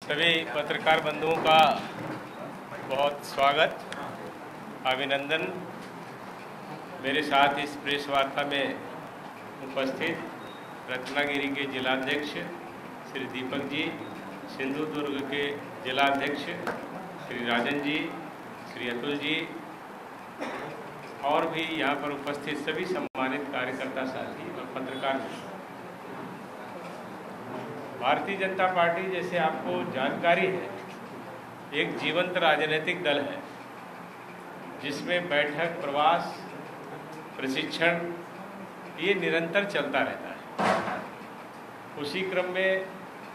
सभी पत्रकार बंधुओं का बहुत स्वागत, अभिनंदन। मेरे साथ इस प्रेस वार्ता में उपस्थित रत्नागिरी के जिलाध्यक्ष श्री दीपक जी, सिंधुदुर्ग के जिलाध्यक्ष श्री राजन जी, श्री अतुल जी और भी यहाँ पर उपस्थित सभी सम्मानित कार्यकर्ता साथी और पत्रकार। भारतीय जनता पार्टी, जैसे आपको जानकारी है, एक जीवंत राजनीतिक दल है जिसमें बैठक, प्रवास, प्रशिक्षण ये निरंतर चलता रहता है। उसी क्रम में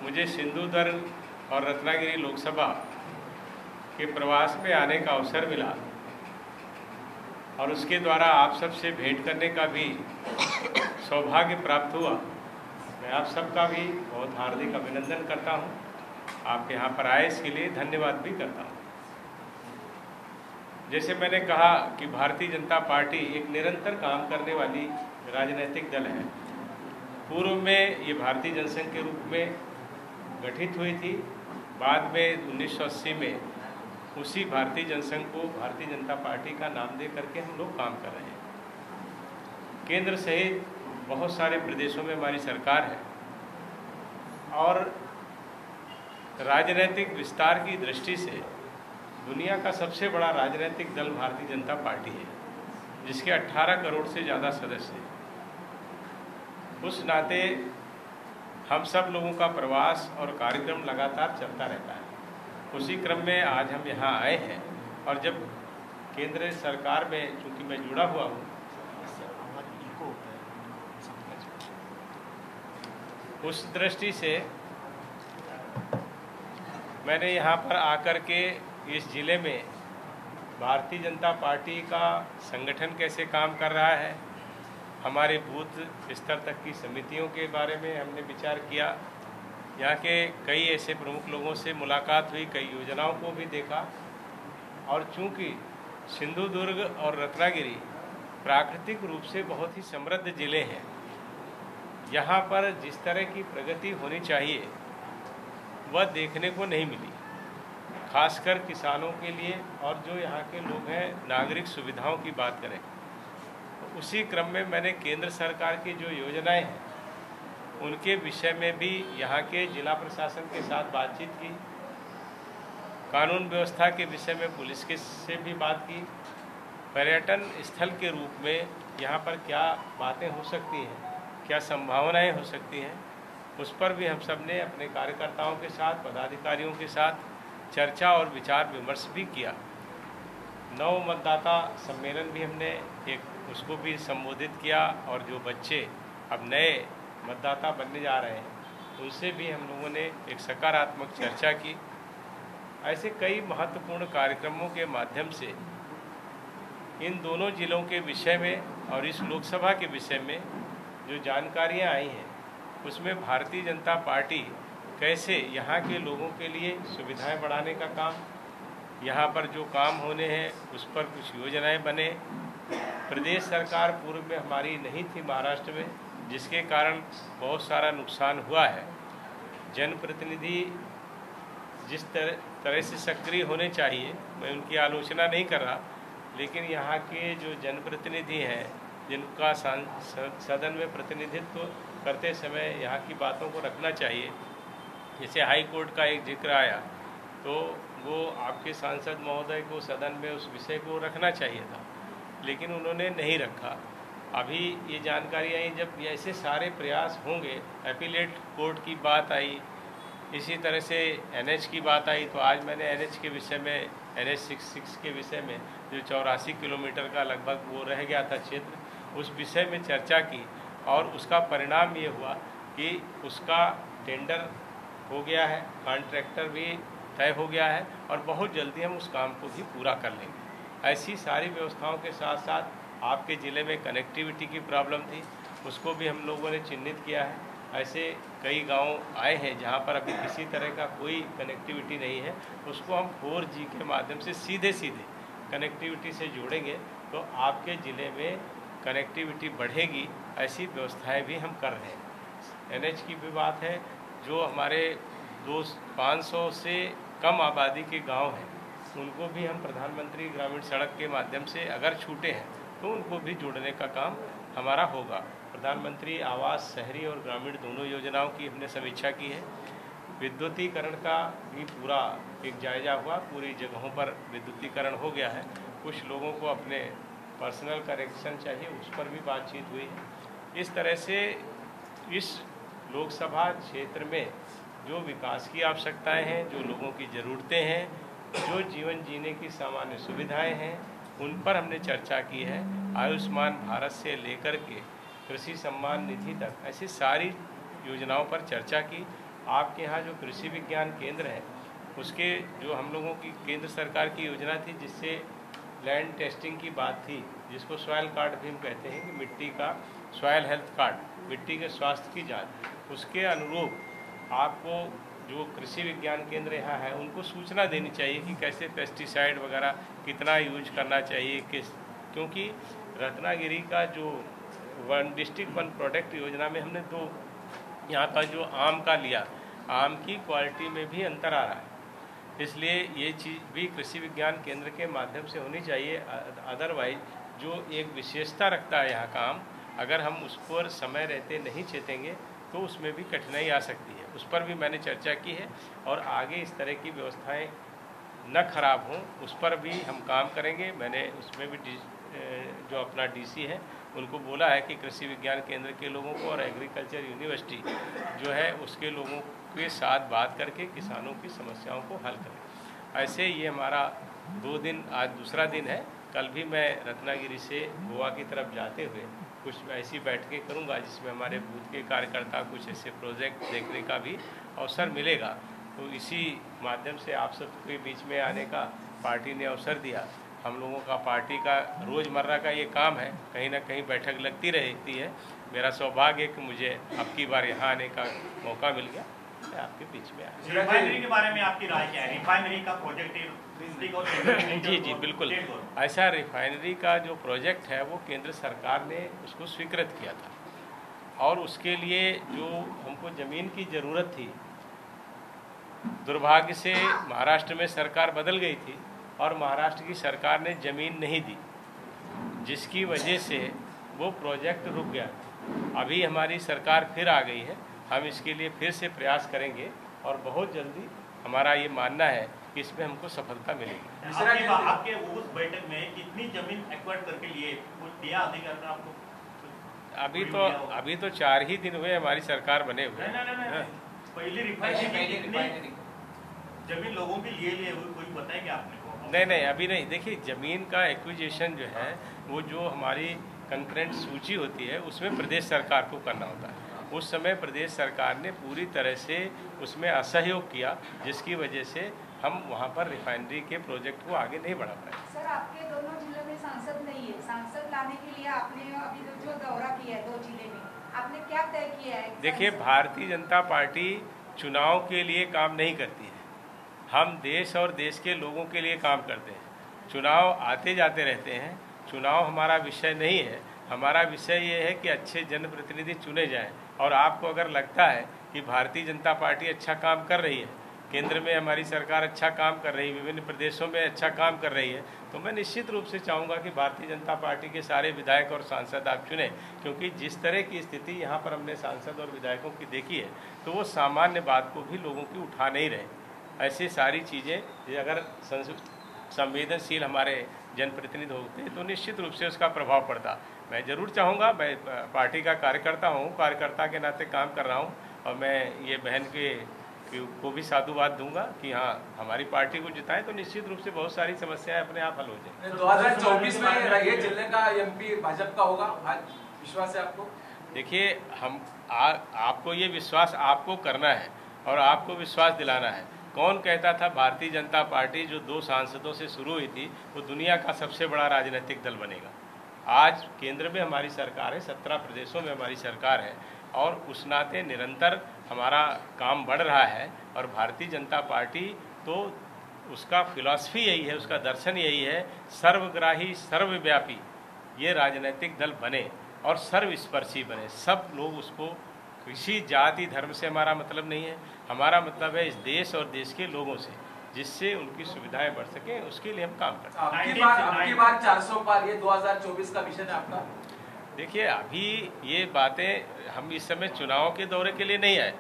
मुझे सिंधुदुर्ग और रत्नागिरी लोकसभा के प्रवास में आने का अवसर मिला और उसके द्वारा आप सबसे भेंट करने का भी सौभाग्य प्राप्त हुआ। मैं आप सबका भी बहुत हार्दिक अभिनंदन करता हूं। आप यहाँ पर आए इसके लिए धन्यवाद भी करता हूं। जैसे मैंने कहा कि भारतीय जनता पार्टी एक निरंतर काम करने वाली राजनीतिक दल है। पूर्व में ये भारतीय जनसंघ के रूप में गठित हुई थी। बाद में 1980 में उसी भारतीय जनसंघ को भारतीय जनता पार्टी का नाम दे करके हम लोग काम कर रहे हैं। केंद्र सहित बहुत सारे प्रदेशों में हमारी सरकार है और राजनीतिक विस्तार की दृष्टि से दुनिया का सबसे बड़ा राजनीतिक दल भारतीय जनता पार्टी है, जिसके 18 करोड़ से ज़्यादा सदस्य हैं। उस नाते हम सब लोगों का प्रवास और कार्यक्रम लगातार चलता रहता है। उसी क्रम में आज हम यहाँ आए हैं और जब केंद्र सरकार में चूँकि मैं जुड़ा हुआ हूँ, उस दृष्टि से मैंने यहाँ पर आकर के इस ज़िले में भारतीय जनता पार्टी का संगठन कैसे काम कर रहा है, हमारे बूथ स्तर तक की समितियों के बारे में हमने विचार किया। यहाँ के कई ऐसे प्रमुख लोगों से मुलाकात हुई, कई योजनाओं को भी देखा। और चूँकि सिंधुदुर्ग और रत्नागिरी प्राकृतिक रूप से बहुत ही समृद्ध ज़िले हैं, यहाँ पर जिस तरह की प्रगति होनी चाहिए वह देखने को नहीं मिली, खासकर किसानों के लिए। और जो यहाँ के लोग हैं, नागरिक सुविधाओं की बात करें तो उसी क्रम में मैंने केंद्र सरकार की जो योजनाएं हैं उनके विषय में भी यहाँ के जिला प्रशासन के साथ बातचीत की। कानून व्यवस्था के विषय में पुलिस के से भी बात की। पर्यटन स्थल के रूप में यहाँ पर क्या बातें हो सकती हैं, क्या संभावनाएं हो सकती हैं, उस पर भी हम सब ने अपने कार्यकर्ताओं के साथ, पदाधिकारियों के साथ चर्चा और विचार विमर्श भी किया। नव मतदाता सम्मेलन भी हमने उसको भी संबोधित किया और जो बच्चे अब नए मतदाता बनने जा रहे हैं उनसे भी हम लोगों ने एक सकारात्मक चर्चा की। ऐसे कई महत्वपूर्ण कार्यक्रमों के माध्यम से इन दोनों जिलों के विषय में और इस लोकसभा के विषय में जो जानकारियां आई हैं उसमें भारतीय जनता पार्टी कैसे यहाँ के लोगों के लिए सुविधाएं बढ़ाने का काम, यहाँ पर जो काम होने हैं उस पर कुछ योजनाएं बने। प्रदेश सरकार पूर्व में हमारी नहीं थी महाराष्ट्र में, जिसके कारण बहुत सारा नुकसान हुआ है। जनप्रतिनिधि जिस तरह से सक्रिय होने चाहिए, मैं उनकी आलोचना नहीं कर रहा, लेकिन यहाँ के जो जनप्रतिनिधि हैं जिनका सदन में प्रतिनिधित्व करते समय यहाँ की बातों को रखना चाहिए। जैसे हाई कोर्ट का एक जिक्र आया तो वो आपके सांसद महोदय को सदन में उस विषय को रखना चाहिए था, लेकिन उन्होंने नहीं रखा। अभी ये जानकारी आई जब ऐसे सारे प्रयास होंगे, अपीलेट कोर्ट की बात आई, इसी तरह से NH की बात आई, तो आज मैंने NH के विषय में, NH 66 के विषय में जो 84 किलोमीटर का लगभग वो रह गया था क्षेत्र, उस विषय में चर्चा की और उसका परिणाम ये हुआ कि उसका टेंडर हो गया है, कॉन्ट्रैक्टर भी तय हो गया है और बहुत जल्दी हम उस काम को भी पूरा कर लेंगे। ऐसी सारी व्यवस्थाओं के साथ साथ आपके ज़िले में कनेक्टिविटी की प्रॉब्लम थी, उसको भी हम लोगों ने चिन्हित किया है। ऐसे कई गांव आए हैं जहां पर अभी किसी तरह का कोई कनेक्टिविटी नहीं है, उसको हम 4G के माध्यम से सीधे कनेक्टिविटी से जोड़ेंगे तो आपके ज़िले में कनेक्टिविटी बढ़ेगी। ऐसी व्यवस्थाएं भी हम कर रहे हैं। NH की भी बात है, जो हमारे 500 से कम आबादी के गांव हैं, उनको भी हम प्रधानमंत्री ग्रामीण सड़क के माध्यम से अगर छूटे हैं तो उनको भी जोड़ने का काम हमारा होगा। प्रधानमंत्री आवास शहरी और ग्रामीण दोनों योजनाओं की हमने समीक्षा की है। विद्युतीकरण का भी पूरा एक जायजा हुआ, पूरी जगहों पर विद्युतीकरण हो गया है। कुछ लोगों को अपने पर्सनल करेक्शन चाहिए, उस पर भी बातचीत हुई है। इस तरह से इस लोकसभा क्षेत्र में जो विकास की आवश्यकताएं हैं, जो लोगों की ज़रूरतें हैं, जो जीवन जीने की सामान्य सुविधाएं हैं, उन पर हमने चर्चा की है। आयुष्मान भारत से लेकर के कृषि सम्मान निधि तक ऐसी सारी योजनाओं पर चर्चा की। आपके यहाँ जो कृषि विज्ञान केंद्र है, उसके जो हम लोगों की केंद्र सरकार की योजना थी, जिससे लैंड टेस्टिंग की बात थी, जिसको सॉयल कार्ड भी हम कहते हैं कि मिट्टी का सॉयल हेल्थ कार्ड, मिट्टी के स्वास्थ्य की जांच, उसके अनुरूप आपको जो कृषि विज्ञान केंद्र यहाँ है उनको सूचना देनी चाहिए कि कैसे पेस्टिसाइड वगैरह कितना यूज करना चाहिए, क्योंकि रत्नागिरी का जो वन डिस्ट्रिक्ट वन प्रोडक्ट योजना में हमने दो यहाँ का जो आम का लिया, आम की क्वालिटी में भी अंतर आ रहा है, इसलिए ये चीज़ भी कृषि विज्ञान केंद्र के माध्यम से होनी चाहिए। अदरवाइज जो एक विशेषता रखता है यहाँ का आम, अगर हम उस पर समय रहते नहीं चेतेंगे तो उसमें भी कठिनाई आ सकती है। उस पर भी मैंने चर्चा की है और आगे इस तरह की व्यवस्थाएं न खराब हों उस पर भी हम काम करेंगे। मैंने उसमें भी जो अपना डीसी है उनको बोला है कि कृषि विज्ञान केंद्र के लोगों को और एग्रीकल्चर यूनिवर्सिटी जो है उसके लोगों के साथ बात करके किसानों की समस्याओं को हल करें। ऐसे ये हमारा 2 दिन, आज दूसरा दिन है। कल भी मैं रत्नागिरी से गोवा की तरफ जाते हुए कुछ ऐसी बैठकें करूंगा जिसमें हमारे बूथ के कार्यकर्ता कुछ ऐसे प्रोजेक्ट देखने का भी अवसर मिलेगा। तो इसी माध्यम से आप सबके बीच में आने का पार्टी ने अवसर दिया। हम लोगों का पार्टी का रोज़मर्रा का ये काम है, कहीं ना कहीं बैठक लगती रहती है। मेरा सौभाग्य है कि मुझे अब की बार यहाँ आने का मौका मिल गया, मैं आपके बीच में आया। रिफाइनरी के बारे में आपकी राय क्या है? रिफाइनरी का प्रोजेक्ट जी बिल्कुल, ऐसा रिफाइनरी का जो प्रोजेक्ट है वो केंद्र सरकार ने उसको स्वीकृत किया था और उसके लिए जो हमको ज़मीन की ज़रूरत थी, दुर्भाग्य से महाराष्ट्र में सरकार बदल गई थी और महाराष्ट्र की सरकार ने ज़मीन नहीं दी, जिसकी वजह से वो प्रोजेक्ट रुक गया। अभी हमारी सरकार फिर आ गई है, हम इसके लिए फिर से प्रयास करेंगे और बहुत जल्दी हमारा ये मानना है कि इसमें हमको सफलता मिलेगी। आपके उस बैठक में कितनी जमीन एक्वायर करके लिए कुछ दिया अधिकार ने आपको? अभी तो 4 ही दिन हुए हमारी सरकार बने हुए। नहीं। पहले रिफाइनरी जमीन लोगों के लिए कोई बताएगा आपने को? नहीं अभी नहीं। देखिए, ज़मीन का एक्विजिशन जो है वो जो हमारी कंकरेंट सूची होती है उसमें प्रदेश सरकार को करना होता है। उस समय प्रदेश सरकार ने पूरी तरह से उसमें असहयोग किया, जिसकी वजह से हम वहाँ पर रिफाइनरी के प्रोजेक्ट को आगे नहीं बढ़ा पाए। सर, आपके दोनों जिलों में सांसद नहीं है, सांसद लाने के लिए आपने अभी जो दौरा किया है 2 जिले में, आपने क्या तय किया है? देखिए, भारतीय जनता पार्टी चुनाव के लिए काम नहीं करती है, हम देश और देश के लोगों के लिए काम करते हैं। चुनाव आते जाते रहते हैं, चुनाव हमारा विषय नहीं है। हमारा विषय ये है कि अच्छे जनप्रतिनिधि चुने जाएं और आपको अगर लगता है कि भारतीय जनता पार्टी अच्छा काम कर रही है, केंद्र में हमारी सरकार अच्छा काम कर रही है, विभिन्न प्रदेशों में अच्छा काम कर रही है, तो मैं निश्चित रूप से चाहूँगा कि भारतीय जनता पार्टी के सारे विधायक और सांसद आप चुनें, क्योंकि जिस तरह की स्थिति यहाँ पर हमने सांसद और विधायकों की देखी है तो वो सामान्य बात को भी लोगों की उठा नहीं रहे। ऐसी सारी चीज़ें अगर संवेदनशील हमारे जनप्रतिनिधि होते तो निश्चित रूप से उसका प्रभाव पड़ता। मैं ज़रूर चाहूँगा, मैं पार्टी का कार्यकर्ता हूँ, कार्यकर्ता के नाते काम कर रहा हूँ और मैं ये बहन को भी साधुवाद दूंगा कि हाँ, हमारी पार्टी को जिताएं तो निश्चित रूप से बहुत सारी समस्याएं अपने आप हल हो जाएंगी। 2024 में ये जिले का एमपी भाजपा का होगा, विश्वास है आपको? देखिए, आपको ये विश्वास आपको करना है और आपको विश्वास दिलाना है। कौन कहता था भारतीय जनता पार्टी जो 2 सांसदों से शुरू हुई थी वो दुनिया का सबसे बड़ा राजनीतिक दल बनेगा? आज केंद्र में हमारी सरकार है, 17 प्रदेशों में हमारी सरकार है और उस नाते निरंतर हमारा काम बढ़ रहा है। और भारतीय जनता पार्टी तो उसका फिलॉसफी यही है, उसका दर्शन यही है, सर्वग्राही सर्वव्यापी ये राजनीतिक दल बने और सर्वस्पर्शी बने। सब लोग उसको, किसी जाति धर्म से हमारा मतलब नहीं है, हमारा मतलब है इस देश और देश के लोगों से, जिससे उनकी सुविधाएं बढ़ सके, उसके लिए हम काम करते हैं। आपकी बार 400 पार, ये 2024 का विषय है आपका। देखिए, अभी ये बातें हम इस समय चुनाव के दौरे के लिए नहीं आए।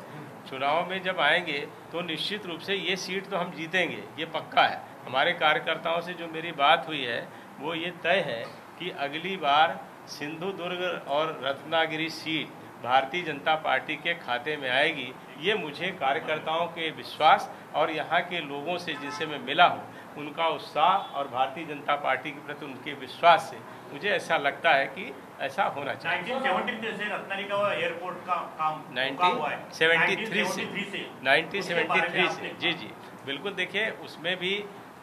चुनाव में जब आएंगे तो निश्चित रूप से ये सीट तो हम जीतेंगे, ये पक्का है। हमारे कार्यकर्ताओं से जो मेरी बात हुई है वो ये तय है कि अगली बार सिंधुदुर्ग और रत्नागिरी सीट भारतीय जनता पार्टी के खाते में आएगी। ये मुझे कार्यकर्ताओं के विश्वास और यहाँ के लोगों से जिनसे मैं मिला हूँ उनका उत्साह और भारतीय जनता पार्टी के प्रति उनके विश्वास से मुझे ऐसा लगता है कि ऐसा होना चाहिए। 1973 से रत्नागिरी का एयरपोर्ट का काम 1973 से जी बिल्कुल। देखिए, उसमें भी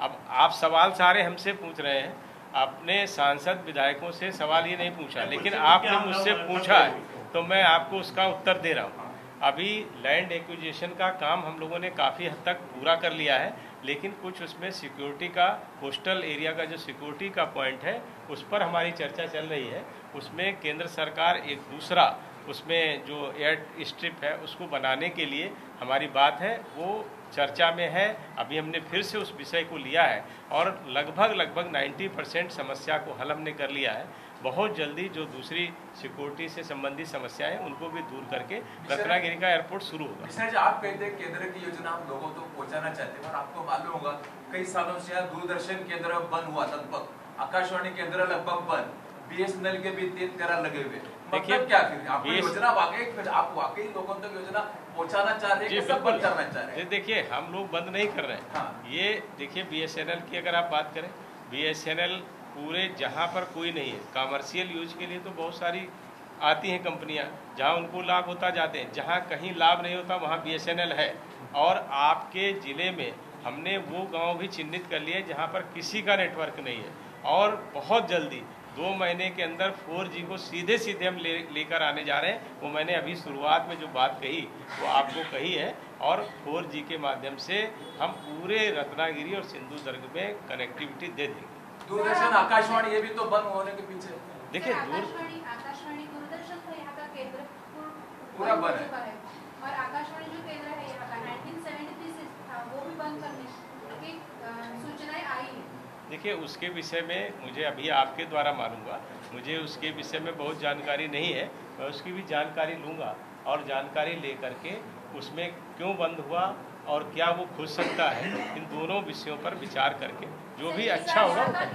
अब आप सवाल सारे हमसे पूछ रहे हैं, अपने सांसद विधायकों से सवाल ये नहीं पूछा, लेकिन आपने मुझसे पूछा है तो मैं आपको उसका उत्तर दे रहा हूँ। अभी लैंड एक्विजिशन का काम हम लोगों ने काफ़ी हद तक पूरा कर लिया है, लेकिन कुछ उसमें सिक्योरिटी का, कोस्टल एरिया का जो सिक्योरिटी का पॉइंट है उस पर हमारी चर्चा चल रही है। उसमें केंद्र सरकार एक दूसरा उसमें जो एयर स्ट्रिप है उसको बनाने के लिए हमारी बात है, वो चर्चा में है। अभी हमने फिर से उस विषय को लिया है और लगभग 90% समस्या को हल हमने कर लिया है। बहुत जल्दी जो दूसरी सिक्योरिटी से संबंधित समस्याएं उनको भी दूर करके रत्नागिरी का एयरपोर्ट शुरू होगा। आप कहते हैं केंद्र की योजना हम लोगों तक पहुंचाना चाहते हैं, और आपको मालूम होगा कई सालों से यहाँ दूरदर्शन केंद्र बंद हुआ, लगभग आकाशवाणी केंद्र लगभग बंद, BSNL के भी 3-13 लगे हुए। मतलब क्या फिर योजना वाकई आप वाकई लोगों तक योजना पहुंचाना चाह रहे हैं, सब बंद करना चाह रहे हैं? देखिए, हम लोग बंद नहीं कर रहे हैं। हाँ। ये देखिए, BSNL की अगर आप बात करें, BSNL पूरे जहाँ पर कोई नहीं है, कमर्शियल यूज के लिए तो बहुत सारी आती हैं कंपनियां, जहाँ उनको लाभ होता जाते हैं। जहाँ कहीं लाभ नहीं होता वहाँ BSNL है। और आपके ज़िले में हमने वो गांव भी चिन्हित कर लिए जहाँ पर किसी का नेटवर्क नहीं है, और बहुत जल्दी 2 महीने के अंदर 4G को सीधे हम लेकर आने जा रहे हैं। वो मैंने अभी शुरुआत में जो बात कही वो आपको कही है, और 4G के माध्यम से हम पूरे रत्नागिरी और सिंधुदुर्ग में कनेक्टिविटी दे देंगे। दूरदर्शन, आकाशवाणी ये भी तो बंद होने के पीछे। देखिए, आकाशवाणी दूरदर्शन तो यहाँ का केंद्र पूरा बंद है, और आकाशवाणी जो केंद्र है यहाँ का 1973 से था, वो भी बंद करने की सूचनाएं आई है। देखिए, उसके विषय में मुझे अभी आपके द्वारा मालूम हुआ, मुझे उसके विषय में बहुत जानकारी नहीं है। मैं उसकी भी जानकारी लूँगा और जानकारी लेकर के उसमें क्यों बंद हुआ और क्या वो खुल सकता है, इन दोनों विषयों पर विचार करके जो भी अच्छा होगा। यहाँ के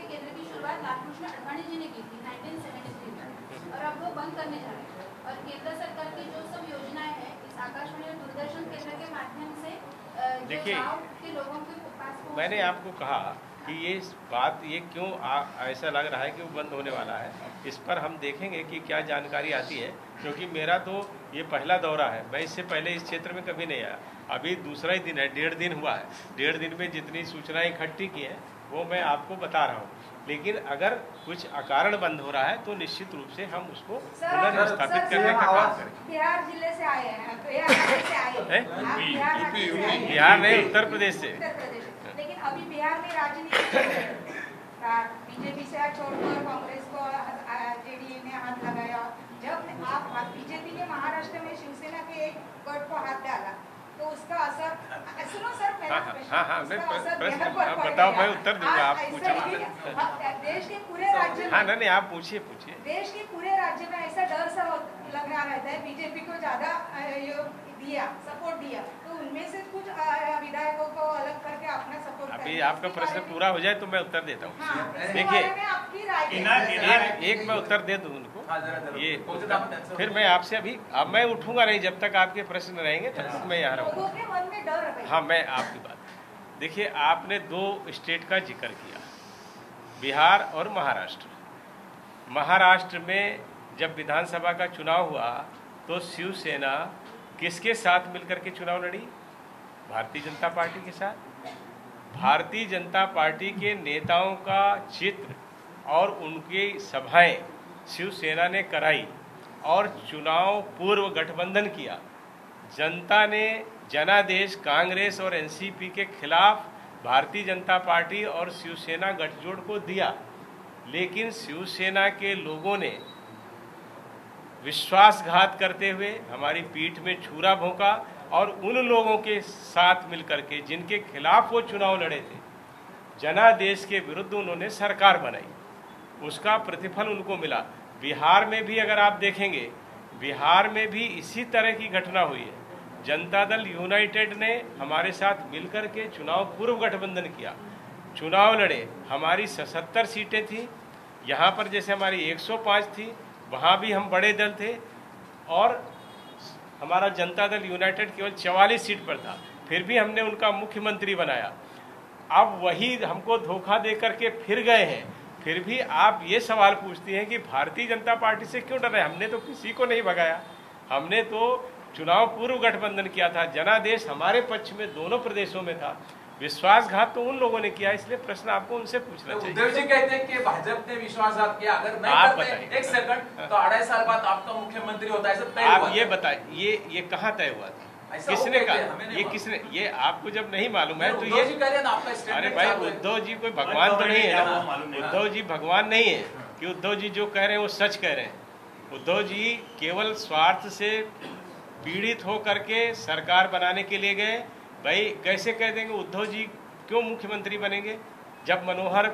केंद्र की शुरुआत लालकृष्ण अडवाणी जी ने की थी 1973 में, और अब वो बंद करने जा रहे हैं। और केंद्र सरकार की जो सब योजनाएं हैं इस आकाशवाणी और दूरदर्शन केंद्र के माध्यम से देखिए, गाँव के लोगों के पास मैंने आपको कहा कि ये बात ये क्यों ऐसा लग रहा है कि वो बंद होने वाला है, इस पर हम देखेंगे कि क्या जानकारी आती है। क्योंकि मेरा तो ये पहला दौरा है, मैं इससे पहले इस क्षेत्र में कभी नहीं आया। अभी दूसरा ही दिन है, 1.5 दिन हुआ है। 1.5 दिन में जितनी सूचनाएं इकट्ठी की हैं वो मैं आपको बता रहा हूँ। लेकिन अगर कुछ अकारण बंद हो रहा है तो निश्चित रूप से हम उसको पुनर्स्थापित करने का काम करेंगे। बिहार जिले से आए हैं, बिहार नहीं, उत्तर प्रदेश से। लेकिन अभी बिहार में राजनीति बीजेपी से छोड़कर कांग्रेस को जेडीयू ने हाथ लगाया। जब आप बीजेपी ने महाराष्ट्र में शिवसेना के एक गढ़ को हाथ डाला तो उसका असर, सुनो सर, प्रश्न बताओ, मैं उत्तर दूंगा। आप पूछिए। देश के पूरे राज्य में, नहीं, आप पूछिए। देश के पूरे राज्य में ऐसा डर सा लग रहा रहता है, बीजेपी को ज्यादा सपोर्ट दिया, तो उनमें से कुछ विधायकों को अलग करके अपना सपोर्ट। अभी आपका प्रश्न पूरा हो जाए तो मैं उत्तर देता हूँ। हाँ, देखिए, एक मैं उत्तर दे दूँ उनको। ये फिर मैं आपसे अब मैं उठूंगा नहीं जब तक आपके प्रश्न रहेंगे, तब तक मैं यहाँ रहूँगा। हाँ, मैं आपकी बात, देखिए, आपने 2 स्टेट का जिक्र किया, बिहार और महाराष्ट्र। महाराष्ट्र में जब विधानसभा का चुनाव हुआ तो शिवसेना किसके साथ मिलकर के चुनाव लड़ी? भारतीय जनता पार्टी के साथ। भारतीय जनता पार्टी के नेताओं का चित्र और उनकी सभाएं शिवसेना ने कराई और चुनाव पूर्व गठबंधन किया। जनता ने जनादेश कांग्रेस और एनसीपी के खिलाफ भारतीय जनता पार्टी और शिवसेना गठजोड़ को दिया, लेकिन शिवसेना के लोगों ने विश्वासघात करते हुए हमारी पीठ में छुरा भोंका और उन लोगों के साथ मिलकर के जिनके खिलाफ वो चुनाव लड़े थे, जनादेश के विरुद्ध उन्होंने सरकार बनाई, उसका प्रतिफल उनको मिला। बिहार में भी अगर आप देखेंगे, बिहार में भी इसी तरह की घटना हुई है। जनता दल यूनाइटेड ने हमारे साथ मिलकर के चुनाव पूर्व गठबंधन किया, चुनाव लड़े, हमारी 77 सीटें थी, यहाँ पर जैसे हमारी 105 थी, वहाँ भी हम बड़े दल थे और हमारा जनता दल यूनाइटेड केवल 44 सीट पर था, फिर भी हमने उनका मुख्यमंत्री बनाया। अब वही हमको धोखा दे करके फिर गए हैं, फिर भी आप ये सवाल पूछती हैं कि भारतीय जनता पार्टी से क्यों डर रहे हैं? हमने तो किसी को नहीं भगाया, हमने तो चुनाव पूर्व गठबंधन किया था, जनादेश हमारे पक्ष में दोनों प्रदेशों में था, विश्वासघात तो उन लोगों ने किया, इसलिए प्रश्न आपको उनसे पूछना चाहिए। उद्धव जी कहते हैं कि भाजपा ने विश्वासघात किया, अगर नहीं आप करते एक सेकंड तो 2.5 साल बाद आपका मुख्यमंत्री होता है, तय आप हुआ ये था। बताइए ये कहाँ तय हुआ था? ऐसा किसने वो कहते कहा? हैं, हमें नहीं ये मालूम। किसने? ये आपको जब नहीं मालूम है तो उद्धव ये जी कह रहे हैं ना, आपका अरे स्टेटमेंट भाई, चालू है। उद्धव जी कोई भगवान तो नहीं है क्या ना, वो मालूम नहीं। उद्धव जी भगवान नहीं है कि उद्धव जी जो कह रहे हैं वो सच कह रहे हैं। उद्धव जी केवल स्वार्थ से पीड़ित हो करके सरकार बनाने के लिए गए। भाई कैसे कह देंगे उद्धव जी क्यों मुख्यमंत्री बनेंगे, जब मनोहर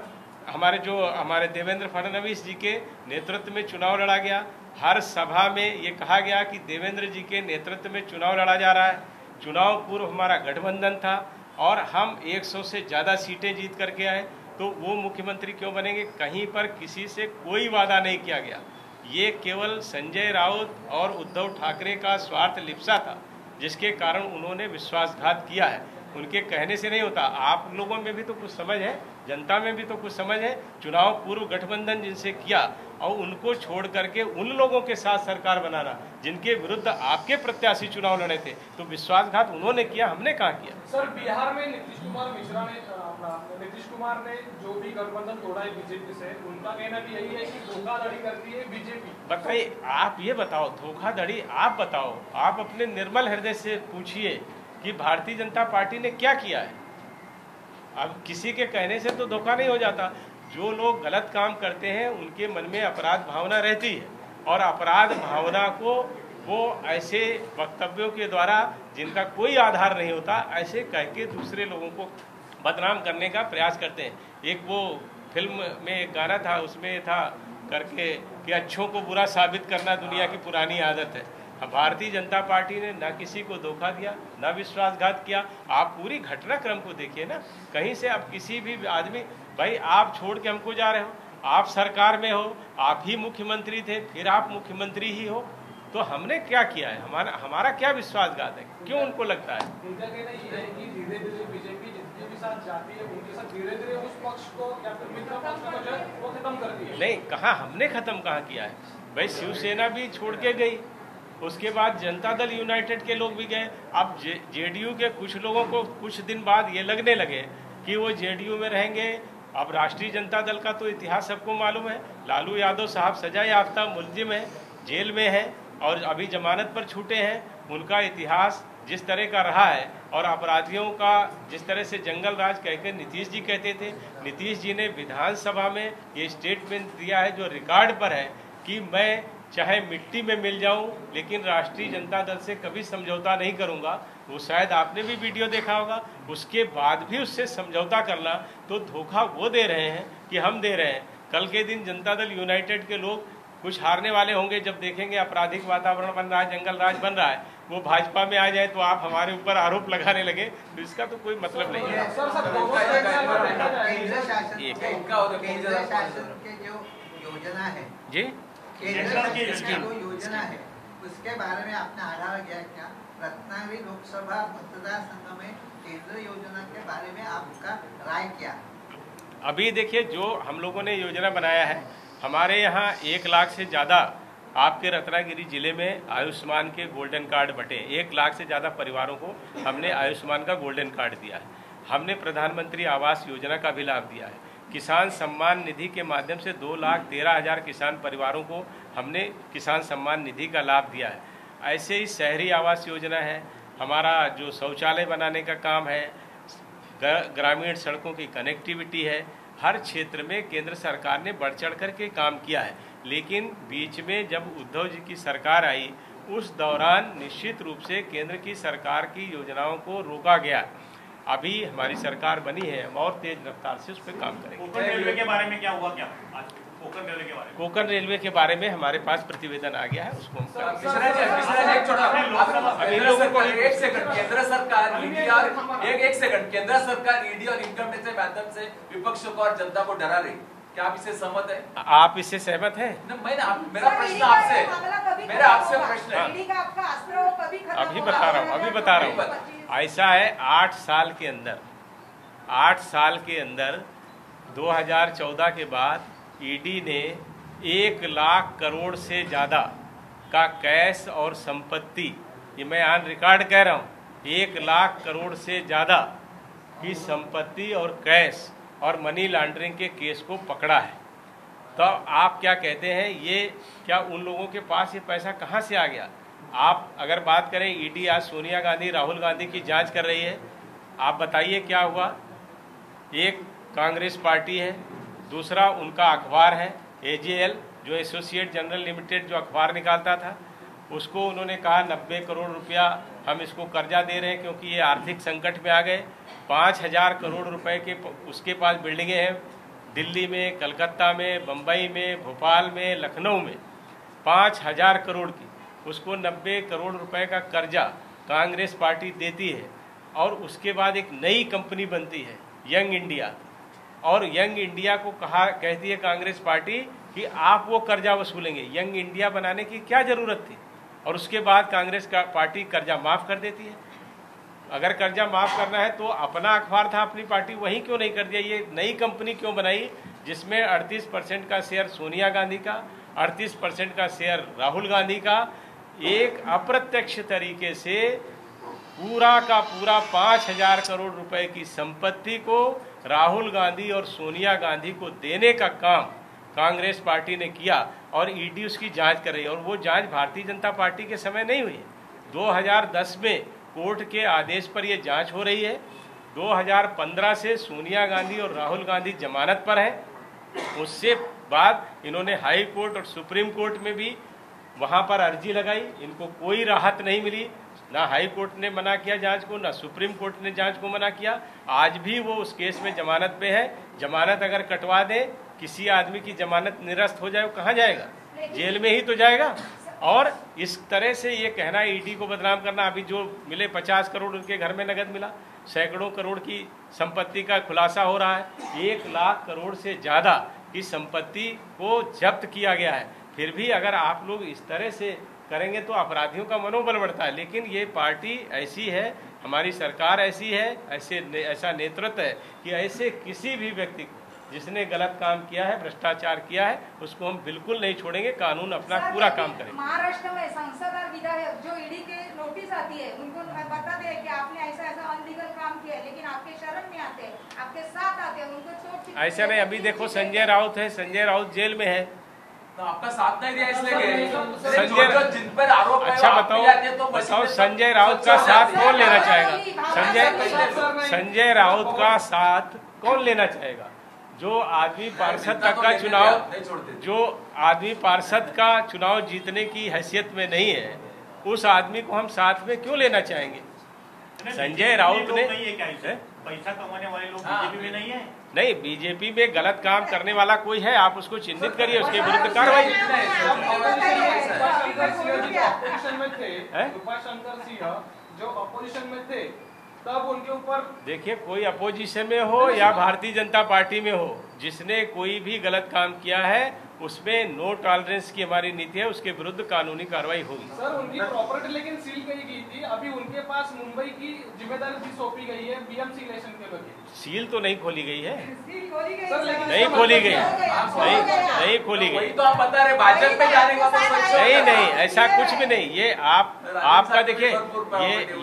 हमारे देवेंद्र फडणवीस जी के नेतृत्व में चुनाव लड़ा गया, हर सभा में ये कहा गया कि देवेंद्र जी के नेतृत्व में चुनाव लड़ा जा रहा है, चुनाव पूर्व हमारा गठबंधन था और हम 100 से ज़्यादा सीटें जीत करके आए, तो वो मुख्यमंत्री क्यों बनेंगे? कहीं पर किसी से कोई वादा नहीं किया गया, ये केवल संजय राउत और उद्धव ठाकरे का स्वार्थ लिप्सा था, जिसके कारण उन्होंने विश्वासघात किया है। उनके कहने से नहीं होता, आप लोगों में भी तो कुछ समझ है, जनता में भी तो कुछ समझ है। चुनाव पूर्व गठबंधन जिनसे किया और उनको छोड़ करके उन लोगों के साथ सरकार बनाना जिनके विरुद्ध आपके प्रत्याशी चुनाव लड़े थे, तो विश्वासघात उन्होंने किया, हमने कहाँ किया? सर, बिहार में नीतीश कुमार ने जो भी गठबंधन तोड़ा है बीजेपी से, उनका कहना भी यही है कि धोखाधड़ी करती है बीजेपी। बताइए, आप ये बताओ, धोखाधड़ी आप बताओ, आप अपने निर्मल हृदय से पूछिए कि भारतीय जनता पार्टी ने क्या किया है। अब किसी के कहने से तो धोखा नहीं हो जाता। जो लोग गलत काम करते हैं उनके मन में अपराध भावना रहती है और अपराध भावना को वो ऐसे वक्तव्यों के द्वारा जिनका कोई आधार नहीं होता, ऐसे कह के दूसरे लोगों को बदनाम करने का प्रयास करते हैं। एक वो फिल्म में एक गाना था, उसमें था करके कि अच्छों को बुरा साबित करना दुनिया की पुरानी आदत है। भारतीय जनता पार्टी ने ना किसी को धोखा दिया, ना विश्वासघात किया। आप पूरी घटनाक्रम को देखिए ना, कहीं से आप किसी भी आदमी, भाई आप छोड़ के हमको जा रहे हो, आप सरकार में हो, आप ही मुख्यमंत्री थे, फिर आप मुख्यमंत्री ही हो, तो हमने क्या किया है? हमारा क्या विश्वासघात है? क्यों उनको लगता है? उनका कहना ये है कि धीरे धीरे बीजेपी जितने भी साथ जाती है उनके साथ धीरे धीरे उस पक्ष को या फिर मित्र पक्ष को जो है वो खत्म कर दिया। नहीं, कहाँ हमने खत्म कहाँ किया है? भाई शिवसेना भी छोड़ के गई, उसके बाद जनता दल यूनाइटेड के लोग भी गए। अब जेडीयू के कुछ लोगों को कुछ दिन बाद ये लगने लगे कि वो जेडीयू में रहेंगे। अब राष्ट्रीय जनता दल का तो इतिहास सबको मालूम है, लालू यादव साहब सजा याफ्ता मुलजिम है, जेल में है और अभी जमानत पर छूटे हैं। उनका इतिहास जिस तरह का रहा है और अपराधियों का जिस तरह से जंगल राज कहकर नीतीश जी कहते थे, नीतीश जी ने विधानसभा में ये स्टेटमेंट दिया है जो रिकॉर्ड पर है कि मैं चाहे मिट्टी में मिल जाऊं लेकिन राष्ट्रीय जनता दल से कभी समझौता नहीं करूंगा। वो शायद आपने भी वीडियो देखा होगा। उसके बाद भी उससे समझौता करना तो धोखा वो दे रहे हैं कि हम दे रहे हैं। कल के दिन जनता दल यूनाइटेड के लोग कुछ हारने वाले होंगे जब देखेंगे आपराधिक वातावरण बन रहा है, जंगल राज बन रहा है, वो भाजपा में आ जाए तो आप हमारे ऊपर आरोप लगाने लगे, तो इसका तो कोई मतलब नहीं है। केंद्र शासन के जो योजना है जी, केंद्र की जो योजना है उसके बारे में आपने आढावा किया क्या? रत्नागिरी लोकसभा मतदार संघ में केंद्र योजना के बारे में आपका राय क्या? अभी देखिए, जो हम लोगों ने योजना बनाया है, हमारे यहाँ 1 लाख से ज़्यादा आपके रत्नागिरी जिले में आयुष्मान के गोल्डन कार्ड बटे। 1 लाख से ज़्यादा परिवारों को हमने आयुष्मान का गोल्डन कार्ड दिया है। हमने प्रधानमंत्री आवास योजना का भी लाभ दिया है। किसान सम्मान निधि के माध्यम से 2,13,000 किसान परिवारों को हमने किसान सम्मान निधि का लाभ दिया है। ऐसे ही शहरी आवास योजना है, हमारा जो शौचालय बनाने का काम है, ग्रामीण सड़कों की कनेक्टिविटी है। हर क्षेत्र में केंद्र सरकार ने बढ़ चढ़ कर के काम किया है। लेकिन बीच में जब उद्धव जी की सरकार आई उस दौरान निश्चित रूप से केंद्र की सरकार की योजनाओं को रोका गया। अभी हमारी सरकार बनी है, हम और तेज रफ्तार से उस पर काम करेंगे। कोकण रेलवे के बारे में क्या हुआ क्या आज? कोकण रेलवे के बारे में, कोकण रेलवे के बारे में हमारे पास प्रतिवेदन आ गया है, उसको हम मिश्रा जी एक छोटा एक सेकंड केंद्र सरकार ईडी और एक सेकंड केंद्र सरकार ईडी और इनकम टैक्स के माध्यम से विपक्ष को और जनता को डरा रही, क्या आप इससे सहमत है? आप इससे सहमत हैं? मेरा प्रश्न आपसे, मेरा आपसे प्रश्न है। अभी बता रहा हूँ। ऐसा है 8 साल के अंदर 2014 के बाद ईडी ने 1 लाख करोड़ से ज़्यादा का कैश और संपत्ति, ये मैं ऑन रिकॉर्ड कह रहा हूँ, 1 लाख करोड़ से ज़्यादा की संपत्ति और कैश और मनी लॉन्ड्रिंग के केस को पकड़ा है। तो आप क्या कहते हैं, ये क्या उन लोगों के पास ये पैसा कहाँ से आ गया? आप अगर बात करें, ईडी आज सोनिया गांधी, राहुल गांधी की जांच कर रही है। आप बताइए क्या हुआ? एक कांग्रेस पार्टी है, दूसरा उनका अखबार है एजेएल, जो एसोसिएट जनरल लिमिटेड जो अखबार निकालता था, उसको उन्होंने कहा 90 करोड़ रुपया हम इसको कर्जा दे रहे हैं क्योंकि ये आर्थिक संकट में आ गए। 5000 करोड़ रुपए के उसके पास बिल्डिंगें हैं, दिल्ली में, कलकत्ता में, बम्बई में, भोपाल में, लखनऊ में, 5000 करोड़ की, उसको 90 करोड़ रुपए का कर्जा कांग्रेस पार्टी देती है। और उसके बाद एक नई कंपनी बनती है यंग इंडिया, और यंग इंडिया को कहती है कांग्रेस पार्टी कि आप वो कर्जा वसूलेंगे। यंग इंडिया बनाने की क्या जरूरत थी? और उसके बाद कांग्रेस का पार्टी कर्जा माफ कर देती है। अगर कर्जा माफ करना है तो अपना अखबार था, अपनी पार्टी, वहीं क्यों नहीं कर दिया? ये नई कंपनी क्यों बनाई जिसमें 38% का शेयर सोनिया गांधी का, 38% का शेयर राहुल गांधी का? एक अप्रत्यक्ष तरीके से पूरा का पूरा 5000 करोड़ रुपए की संपत्ति को राहुल गांधी और सोनिया गांधी को देने का काम कांग्रेस पार्टी ने किया, और ईडी उसकी जांच कर रही है। और वो जांच भारतीय जनता पार्टी के समय नहीं हुई है, 2010 में कोर्ट के आदेश पर ये जांच हो रही है। 2015 से सोनिया गांधी और राहुल गांधी जमानत पर हैं। उससे बाद इन्होंने हाई कोर्ट और सुप्रीम कोर्ट में भी वहाँ पर अर्जी लगाई, इनको कोई राहत नहीं मिली। ना हाई कोर्ट ने मना किया जांच को, ना सुप्रीम कोर्ट ने जांच को मना किया। आज भी वो उस केस में जमानत पे है। जमानत अगर कटवा दे, किसी आदमी की जमानत निरस्त हो जाए, वो कहाँ जाएगा? जेल में ही तो जाएगा। और इस तरह से ये कहना, ईडी को बदनाम करना, अभी जो मिले 50 करोड़ उनके घर में नगद मिला, सैकड़ों करोड़ की संपत्ति का खुलासा हो रहा है, 1 लाख करोड़ से ज़्यादा की संपत्ति को जब्त किया गया है। फिर भी अगर आप लोग इस तरह से करेंगे तो अपराधियों का मनोबल बढ़ता है। लेकिन ये पार्टी ऐसी है, हमारी सरकार ऐसी है, ऐसा नेतृत्व है कि ऐसे किसी भी व्यक्ति को जिसने गलत काम किया है, भ्रष्टाचार किया है, उसको हम बिल्कुल नहीं छोड़ेंगे। कानून अपना पूरा काम करेगा। महाराष्ट्र में सांसद और विधायक जो ईडी के नोटिस आती है, उनको बताते हैं कि आपने ऐसा ऐसा अनलीगल काम किया है, लेकिन आपके शरण में आते हैं, आपके साथ आते हैं, उनको छोड़। ऐसा नहीं। अभी देखो संजय राउत है, संजय राउत जेल में है, तो आपका साथ नहीं दिया इसलिए संजय, जिन पर आरोप है, अच्छा बताओ संजय राउत का साथ कौन लेना चाहेगा? संजय राउत का साथ कौन लेना चाहेगा? जो आदमी पार्षद तक का चुनाव, जो आदमी पार्षद का चुनाव जीतने की हैसियत में नहीं है, उस आदमी को हम साथ में क्यों लेना चाहेंगे? संजय राउत ने पैसा कमाने वाले लोग बीजेपी में नहीं है। नहीं, बीजेपी में गलत काम करने वाला कोई है, आप उसको चिन्हित करिए, उसके विरुद्ध कार्रवाई। कृपाशंकर सिंह जो अपोजिशन में थे, तब उनके ऊपर देखिए, कोई अपोजिशन में हो या भारतीय जनता पार्टी में हो, जिसने कोई भी गलत काम किया है उसमें नो टॉलरेंस की हमारी नीति है, उसके विरुद्ध कानूनी कार्रवाई होगी। सर, उनकी प्रॉपर्टी लेकिन सील करी गई थी, अभी उनके पास मुंबई की जिम्मेदारी भी सौंपी गई है बीएमसी इलेक्शन के लिए। सील तो नहीं खोली गई है, नहीं खोली गई, नहीं खोली गई। तो आप बता रहे भाजपा में जाने का नहीं, ऐसा कुछ भी नहीं। ये आपका देखिए,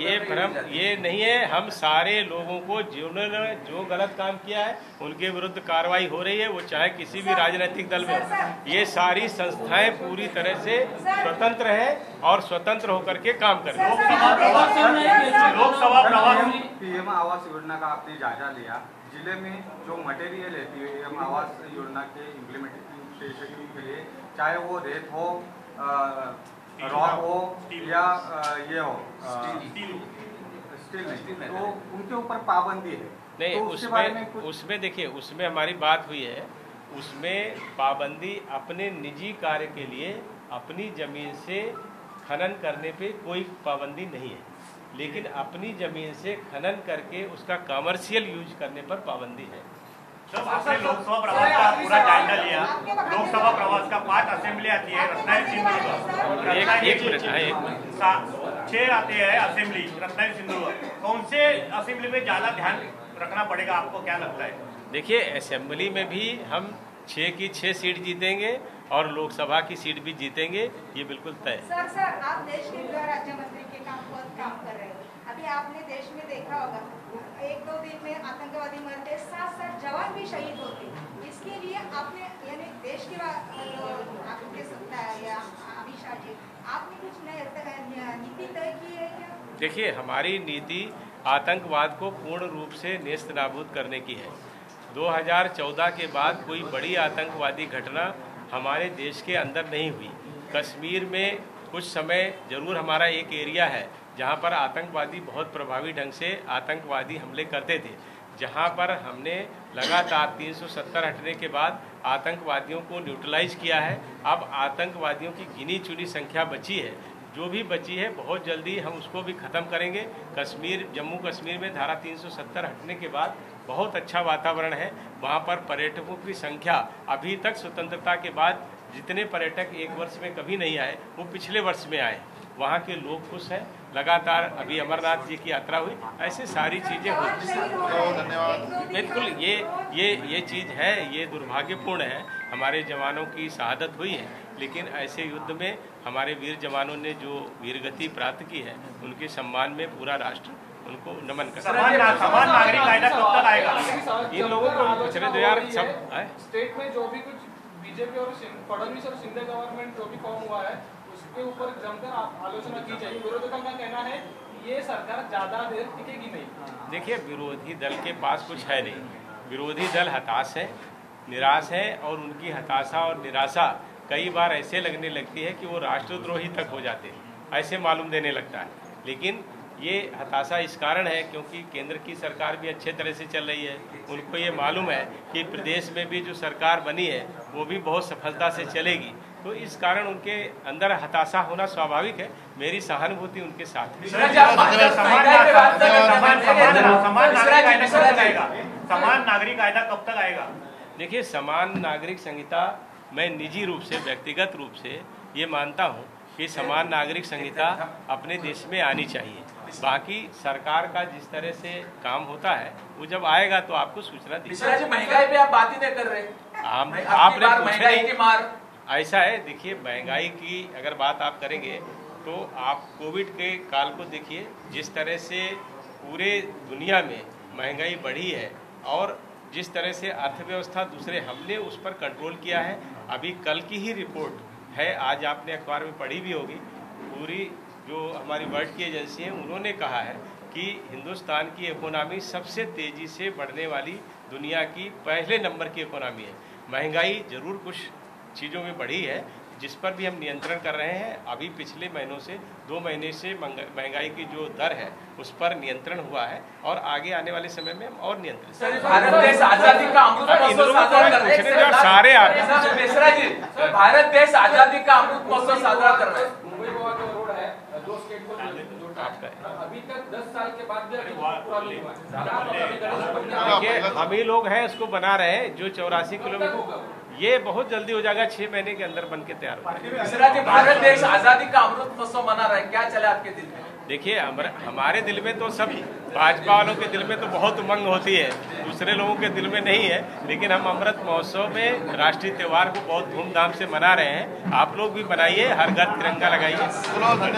ये भ्रम ये नहीं है। हम सारे लोगों को जिन्होंने जो गलत काम किया है उनके विरुद्ध कार्रवाई हो रही है, वो चाहे किसी भी राजनीतिक दल में हो। ये सारी संस्थाएं पूरी तरह से स्वतंत्र है और स्वतंत्र होकर के काम कर रही है। लोकसभा पीएम आवास योजना का आपने जायजा लिया, जिले में जो मटेरियल है पीएम आवास योजना के इम्प्लीमेंटेशन स्टेशनरी के लिए, चाहे वो रेत हो, रॉक हो या ये हो स्टील नहीं, तो उनके ऊपर पाबंदी है। नहीं, तो उसमें देखिए, उसमें हमारी बात हुई है, उसमें पाबंदी अपने निजी कार्य के लिए अपनी जमीन से खनन करने पे कोई पाबंदी नहीं है, लेकिन अपनी जमीन से खनन करके उसका कमर्शियल यूज करने पर पाबंदी है। सर, आपने लोकसभा प्रवास का पूरा जायजा लिया। लोकसभा प्रवास का 5 असेंबली आती है रत्नागिरी सिंधुदुर्ग, एक मिनट 6 आते हैं असेंबली रत्नागिरी सिंधुदुर्ग। कौन से असेंबली में ज्यादा ध्यान रखना पड़ेगा, आपको क्या लगता है? देखिए, असेंबली में भी हम 6 की 6 सीट जीतेंगे और लोकसभा की सीट भी जीतेंगे, ये बिल्कुल तय है। सर आप देश के गृह राज्य मंत्री के काम कर रहे हो। अभी आपने देश में देखा होगा 1-2 दिन में आतंकवादी मरते, 7-7 जवान भी शहीद होते। इसके लिए आपने यानी देश के आपके सत्ता या अमित शाह जी, आपने कुछ नई नीति तय की है क्या? देखिए, हमारी नीति आतंकवाद को पूर्ण रूप से नेस्त नाबूद करने की है। 2014 के बाद कोई बड़ी आतंकवादी घटना हमारे देश के अंदर नहीं हुई। कश्मीर में कुछ समय जरूर हमारा एक एरिया है जहां पर आतंकवादी बहुत प्रभावी ढंग से आतंकवादी हमले करते थे, जहां पर हमने लगातार 370 हटने के बाद आतंकवादियों को न्यूट्रलाइज किया है। अब आतंकवादियों की गिनी चुनी संख्या बची है, जो भी बची है बहुत जल्दी हम उसको भी ख़त्म करेंगे। जम्मू कश्मीर में धारा 370 हटने के बाद बहुत अच्छा वातावरण है, वहाँ पर पर्यटकों की संख्या अभी तक स्वतंत्रता के बाद जितने पर्यटक एक वर्ष में कभी नहीं आए वो पिछले वर्ष में आए। वहाँ के लोग खुश हैं। लगातार अभी अमरनाथ जी की यात्रा हुई, ऐसे सारी चीज़ें होती हैं। धन्यवाद। बिल्कुल, ये चीज़ है, ये दुर्भाग्यपूर्ण है। हमारे जवानों की शहादत हुई है, लेकिन ऐसे युद्ध में हमारे वीर जवानों ने जो वीरगति प्राप्त की है, उनके सम्मान में पूरा राष्ट्र उनको नमन करता है। समान नागरिक कायदा कब तक आएगा? इन लोगों को पूछने दो यार। सब स्टेट में जो भी कुछ बीजेपी और फडणवीस और शिंदे गवर्नमेंट जो भी फॉर्म हुआ है उसके ऊपर जमकर आलोचना की जाएगी। विरोधियों का कहना है ये सरकार ज्यादा देर टिकेगी नहीं। देखिए, विरोधी दल के पास कुछ है नहीं। विरोधी दल हताश है, निराश है, और उनकी हताशा और निराशा कई बार ऐसे लगने लगती है कि वो राष्ट्रद्रोही तक हो जाते हैं, ऐसे मालूम देने लगता है। लेकिन ये हताशा इस कारण है क्योंकि केंद्र की सरकार भी अच्छे तरह से चल रही है। उनको ये मालूम है कि प्रदेश में भी जो सरकार बनी है वो भी बहुत सफलता से चलेगी, तो इस कारण उनके अंदर हताशा होना स्वाभाविक है। मेरी सहानुभूति उनके साथ है। समान नागरिक कायदा कब तक आएगा? देखिए, समान नागरिक संहिता मैं निजी रूप से, व्यक्तिगत रूप से ये मानता हूँ कि समान नागरिक संहिता अपने देश में आनी चाहिए। बाकी सरकार का जिस तरह से काम होता है वो जब आएगा तो आपको सूचना दी। महंगाई पे आप बात ही नहीं कर रहे। आपने पूछा की मार ऐसा है। देखिए, महंगाई की अगर बात आप करेंगे तो आप कोविड के काल को देखिए, जिस तरह से पूरे दुनिया में महंगाई बढ़ी है और जिस तरह से अर्थव्यवस्था दूसरे, हमने उस पर कंट्रोल किया है। अभी कल की ही रिपोर्ट है, आज आपने अखबार में पढ़ी भी होगी, पूरी जो हमारी वर्ल्ड की एजेंसी है उन्होंने कहा है कि हिंदुस्तान की इकोनॉमी सबसे तेज़ी से बढ़ने वाली दुनिया की पहले नंबर की इकोनॉमी है। महंगाई जरूर कुछ चीज़ों में बढ़ी है, जिस पर भी हम नियंत्रण कर रहे हैं। अभी पिछले महीनों से 2 महीने से महंगाई की जो दर है उस पर नियंत्रण हुआ है और आगे आने वाले समय में हम और नियंत्रण। भारत देश आजादी का अमृत महोत्सव साजरा कर रहा है। सारे मिश्रा जी, भारत देश आजादी का अमृत महोत्सव साजरा कर रहा है। मुंबई गोवा जो रोड है 2 स्टेट को अभी तक 10 साल के बाद भी पूरा नहीं हुआ। देखिए, हम ही लोग हैं उसको बना रहे हैं। जो 84 किलोमीटर, ये बहुत जल्दी हो जाएगा, 6 महीने के अंदर बन के तैयार होगा। मिश्रा जी, भारत देश आजादी का अमृत महोत्सव मना रहा है, क्या चला आपके दिल में? देखिए, हमारे दिल में तो सब, भाजपा वालों के दिल में तो बहुत उमंग होती है, दूसरे लोगों के दिल में नहीं है। लेकिन हम अमृत महोत्सव में राष्ट्रीय त्यौहार को बहुत धूमधाम से मना रहे हैं। आप लोग भी मनाइए, हर घर तिरंगा लगाइए।